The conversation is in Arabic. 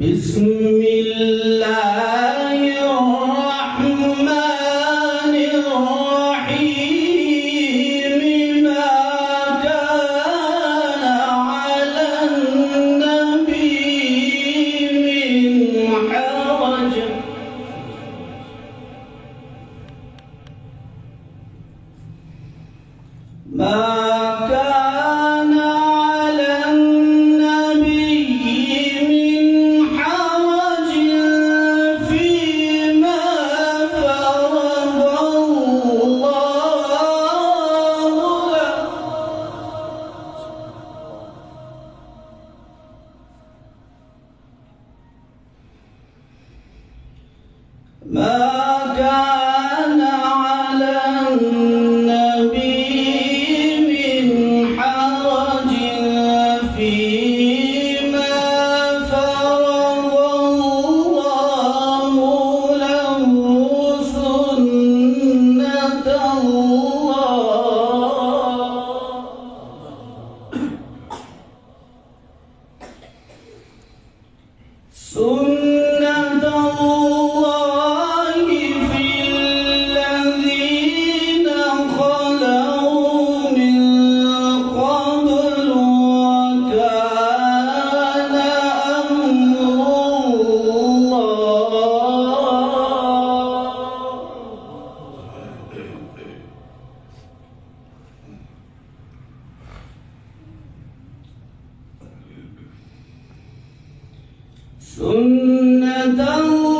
بسم الله الرحمن الرحيم ما كان على النبي من حرج ما كان على النبي من حرج فيما فرض الله له ما كان على النبي من حرج فيما فرض الله له سنة الله في الذين خلوا من قبل وكان أمر الله سنة الله